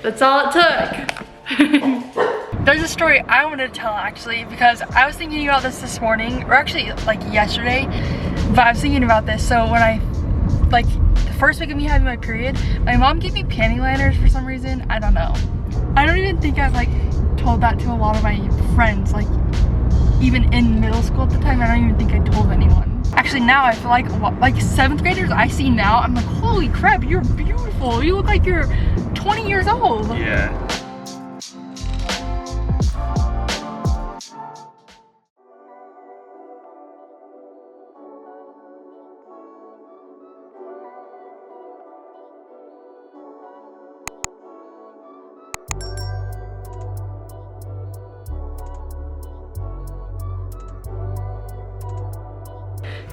That's all it took. There's a story I wanted to tell actually, because I was thinking about this morning, or actually like yesterday, but I was thinking about this. So when I, like the first week of me having my period, my mom gave me panty liners for some reason. I don't know. I don't even think I've like told that to a lot of my friends, like even in middle school at the time. I don't even think I told anyone. Actually now I feel like 7th graders I see now, I'm like, holy crap, you're beautiful. You look like you're 20 years old. Yeah.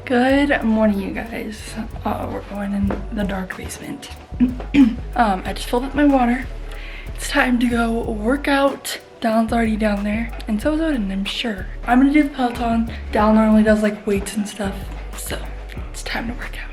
Good morning, you guys. We're going in the dark basement. I just filled up my water. It's time to go work out. Dallin's already down there, and so is Odin, I'm sure. I'm gonna do the Peloton. Dallin normally does like weights and stuff, so it's time to work out.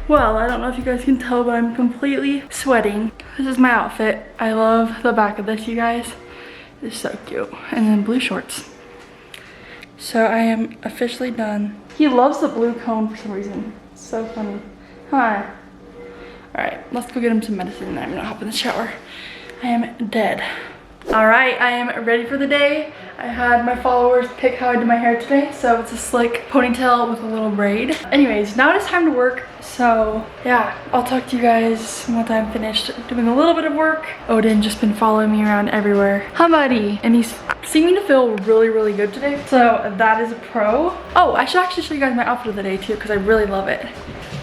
Well, I don't know if you guys can tell, but I'm completely sweating. This is my outfit. I love the back of this, you guys. It's so cute. And then blue shorts. So I am officially done. He loves the blue cone for some reason. It's so funny. Hi. All right, let's go get him some medicine and I'm gonna hop in the shower. I am dead. All right, I am ready for the day. I had my followers pick how I did my hair today, so it's a slick ponytail with a little braid. Anyways, now it's time to work, so yeah, I'll talk to you guys once I'm finished doing a little bit of work. Odin just been following me around everywhere. Hi, buddy. And he's seeming to feel really, really good today, so that is a pro. Oh, I should actually show you guys my outfit of the day too, because I really love it.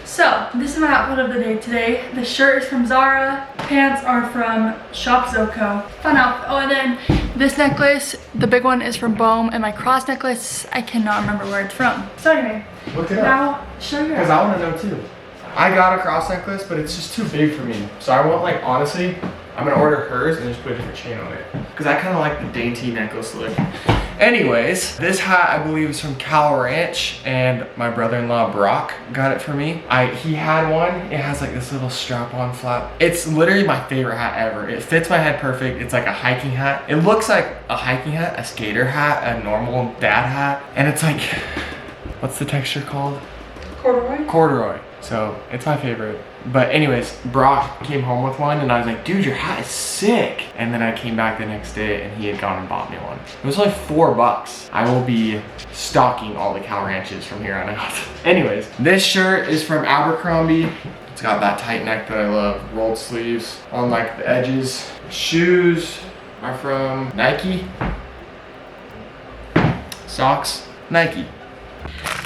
So, this is my outfit of the day today. The shirt is from Zara, pants are from Shop Zoko. Fun outfit. Oh, and then this necklace, the big one, is from Bohm, and my cross necklace, I cannot remember where it's from. So anyway, look it up. Now, show you. Because I want to know too. I got a cross necklace, but it's just too big for me. So I want, like, honestly, I'm gonna order hers and just put a different chain on it. Because I kind of like the dainty necklace look. Anyways, this hat I believe is from Cal Ranch, and my brother-in-law Brock got it for me. He had one. It has like this little strap-on flap. It's literally my favorite hat ever. It fits my head perfect. It's like a hiking hat. It looks like a hiking hat, a skater hat, a normal dad hat, and it's like, what's the texture called? Corduroy? Corduroy. So it's my favorite. But anyways, Brock came home with one and I was like, dude, your hat is sick. And then I came back the next day and he had gone and bought me one. It was like $4. I will be stocking all the Cal Ranches from here on out. Anyways, this shirt is from Abercrombie. It's got that tight neck that I love. Rolled sleeves on like the edges. Shoes are from Nike. Socks, Nike.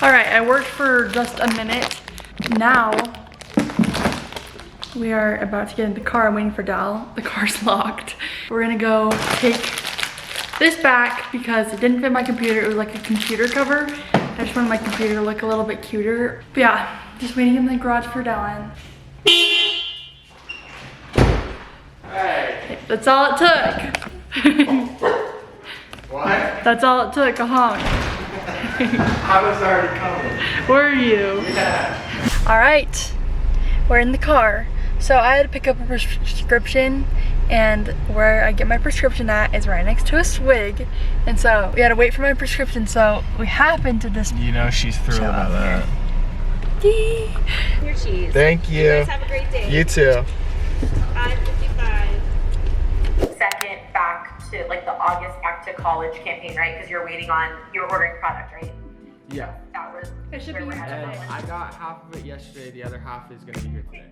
All right, I worked for just a minute. Now, we are about to get in the car. I'm waiting for Dal. The car's locked. We're gonna go take this back because it didn't fit my computer. It was like a computer cover. I just wanted my computer to look a little bit cuter. But yeah, just waiting in the garage for Dallin. Hey. That's all it took. What? That's all it took, a honk. I was already coming. Were you? Yeah. All right, we're in the car. So I had to pick up a prescription, and where I get my prescription at is right next to a Swig. And so we had to wait for my prescription, so we happened to this. You know she's thrilled about that. Yay. Your cheese. Thank you. You guys have a great day. You too. 5:55. Second back to like the August back to college campaign, right? Because you're ordering product, right? Yeah. That was It should where be we're at. And I got half of it yesterday, the other half is gonna be here today.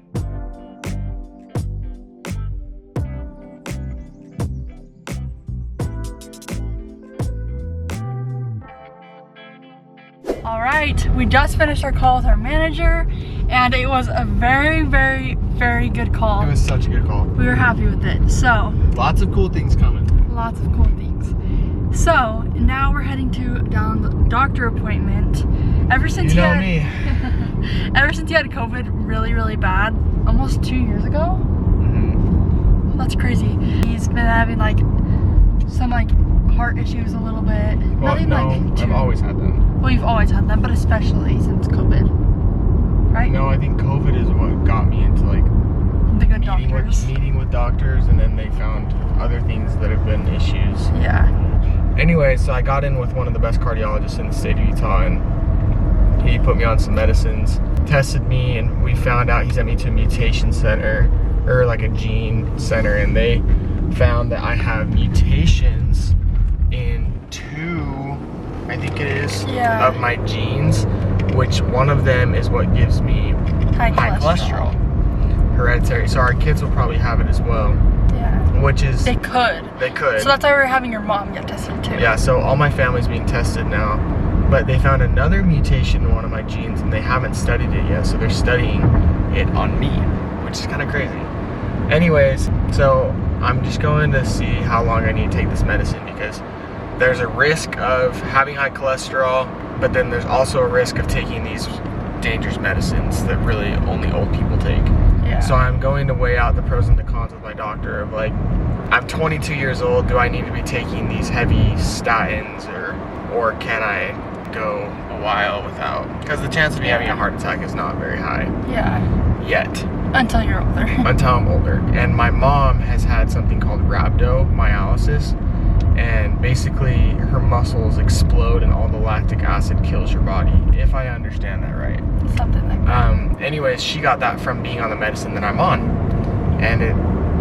All right, right, we just finished our call with our manager, and it was a very, very, very good call. It was such a good call. We were happy with it. So Lots of cool things coming. lots of cool things. So now we're heading to down the doctor appointment. Ever since You he know had, me. ever since he had COVID really, really bad, almost 2 years ago. Mhm. That's crazy. He's been having like some like heart issues a little bit. Well, Nothing no, like too. I've always had them. Well, you've always had them, but especially since COVID, right? No, I think COVID is what got me into like The good doctors. meeting with doctors, and then they found other things that have been issues. Yeah. Anyway, so I got in with one of the best cardiologists in the state of Utah, and he put me on some medicines, tested me, and we found out he sent me to a mutation center, or like a gene center, and they found that I have mutations in 2, I think it is, Yeah. of my genes, which one of them is what gives me High high cholesterol. Hereditary. So our kids will probably have it as well, Yeah. which is, They could. they could. So that's why we're having your mom get tested too. Yeah, so all my family's being tested now, but they found another mutation in one of my genes, and they haven't studied it yet, so they're studying it on me, which is kind of crazy. Anyways, so I'm just going to see how long I need to take this medicine, because there's a risk of having high cholesterol, but then there's also a risk of taking these dangerous medicines that really only old people take. Yeah. So I'm going to weigh out the pros and the cons with my doctor of like, I'm 22 years old, do I need to be taking these heavy statins, or can I go a while without? Because the chance of me having a heart attack is not very high Yeah. yet, Until you're older. until I'm older. And my mom has had something called rhabdomyolysis, and basically her muscles explode and all the lactic acid kills your body, if I understand that right. Something like that. Anyways, she got that from being on the medicine that I'm on, and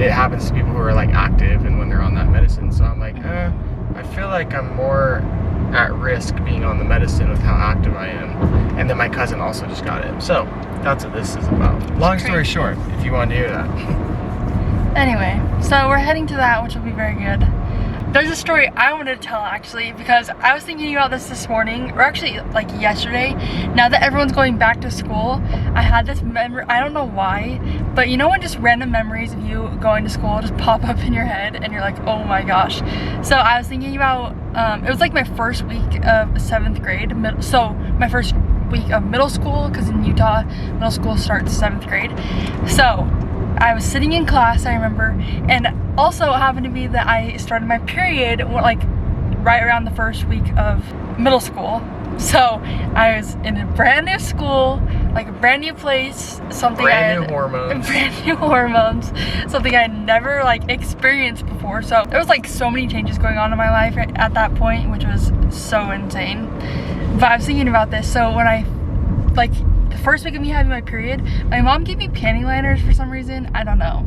it happens to people who are like active and when they're on that medicine. So I'm like, I feel like I'm more at risk being on the medicine with how active I am. And then my cousin also just got it. So that's what this is about. Long story short, if you want to hear that. Anyway, so we're heading to that, which will be very good. There's a story I wanted to tell actually, because I was thinking about this morning, or actually like yesterday. Now that everyone's going back to school, I had this memory, I don't know why, but you know when just random memories of you going to school just pop up in your head and you're like, oh my gosh. So I was thinking about, it was like my first week of 7th grade, so my first week of middle school, because in Utah, middle school starts 7th grade. So I was sitting in class, I remember, and also it happened to be that I started my period like right around the first week of middle school. So I was in a brand new school, like a brand new place, something Brand new hormones, something I never like experienced before. So there was like so many changes going on in my life at that point, which was so insane. But I was thinking about this, so when I like the first week of me having my period, my mom gave me panty liners for some reason. I don't know.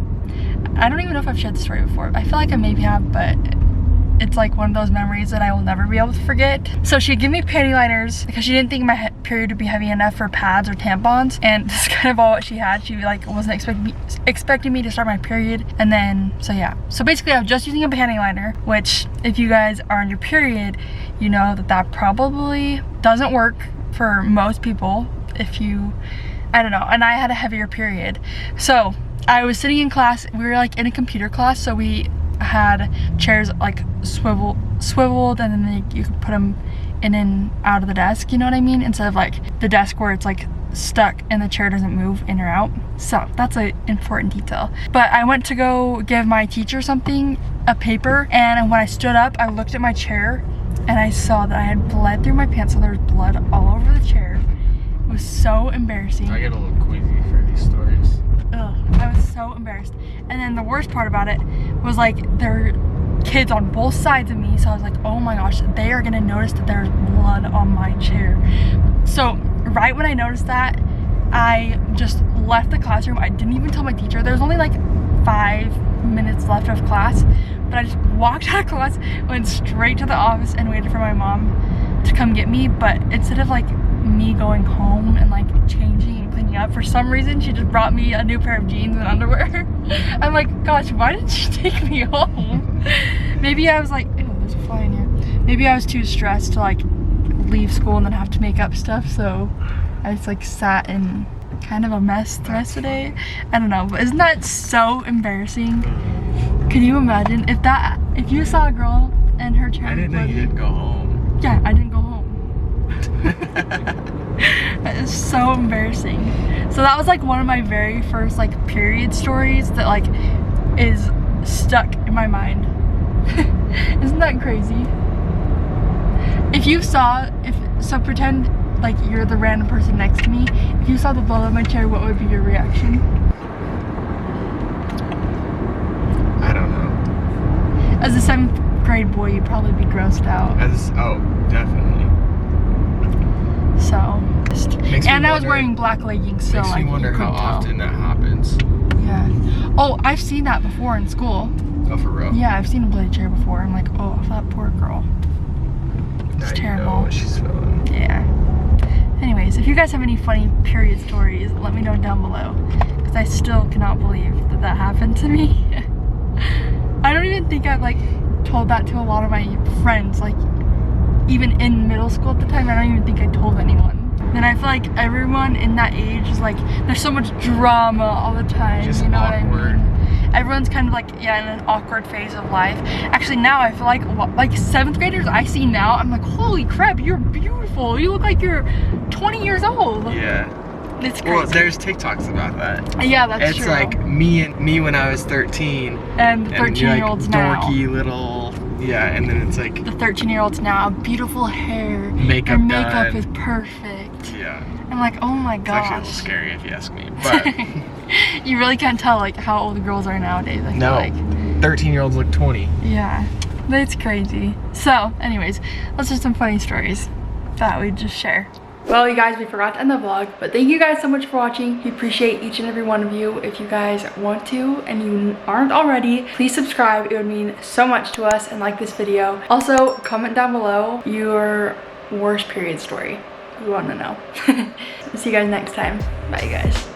I don't even know if I've shared the story before. I feel like I maybe have, but it's like one of those memories that I will never be able to forget. So she'd give me panty liners because she didn't think my period would be heavy enough for pads or tampons, and that's kind of all what she had. She like wasn't expecting me to start my period. And then, so yeah. So basically I was just using a panty liner, which if you guys are on your period, you know that probably doesn't work for most people. If you, I don't know, and I had a heavier period. So I was sitting in class, we were like in a computer class, so we had chairs like swiveled, and then you could put them in and out of the desk, you know what I mean? Instead of like the desk where it's like stuck and the chair doesn't move in or out. So that's an important detail. But I went to go give my teacher something, a paper, and when I stood up, I looked at my chair and I saw that I had bled through my pants, so there was blood all over the chair. It was so embarrassing. I get a little queasy for these stories. Ugh, I was so embarrassed. And then the worst part about it was like there were kids on both sides of me, so I was like, oh my gosh, they are gonna notice that there's blood on my chair. So right when I noticed that, I just left the classroom. I didn't even tell my teacher. There was only like 5 minutes left of class, but I just walked out of class, went straight to the office and waited for my mom to come get me. But instead of like me going home and like changing and cleaning up, for some reason she just brought me a new pair of jeans and underwear. I'm like, gosh, why didn't she take me home? Maybe I was like, ew, there's a fly in here. Maybe I was too stressed to like leave school and then have to make up stuff, so I just like sat in kind of a mess the rest of the day. I don't know, but isn't that so embarrassing? Can you imagine if you saw a girl and her chair? I didn't know you didn't go home. Yeah, I didn't go home. That is so embarrassing. So that was like one of my very first like period stories that like is stuck in my mind. Isn't that crazy? So pretend like you're the random person next to me. If you saw the blood on my chair, what would be your reaction? I don't know. As a 7th grade boy, you'd probably be grossed out. Oh, definitely. So, and I was wonder- wearing black leggings, so Makes like me wonder you how couldn't tell. often that happens. Yeah. Oh, I've seen that before in school. Oh, for real? Yeah, I've seen a bloody chair before. I'm like, oh, that poor girl. Now It's you know terrible. what she's feeling. Yeah. Anyways, if you guys have any funny period stories, let me know down below. Because I still cannot believe that happened to me. I don't even think I've like told that to a lot of my friends. Like, even in middle school at the time, I don't even think I told anyone. Then I feel like everyone in that age is like, there's so much drama all the time. Just you know awkward. what I mean? Everyone's kind of like, yeah, in an awkward phase of life. Actually, now I feel like 7th graders I see now, I'm like, holy crap, you're beautiful. You look like you're 20 years old. Yeah. It's crazy. Well, there's TikToks about that. Yeah, that's It's true. like me when I was 13. And the 13-year-olds now. Dorky little, yeah, and then it's like The 13-year-olds now, beautiful hair. Makeup Their makeup done. is perfect. yeah. I'm like, oh my It's actually a gosh. little scary if you ask me. But You really can't tell like how old the girls are nowadays. I feel no, like. 13-year-olds look 20. Yeah, that's crazy. So, anyways, let's do some funny stories that we just share. Well, you guys, we forgot to end the vlog, but thank you guys so much for watching. We appreciate each and every one of you. If you guys want to and you aren't already, please subscribe. It would mean so much to us, and like this video. Also, comment down below your worst period story. We want to know. See you guys next time. Bye, guys.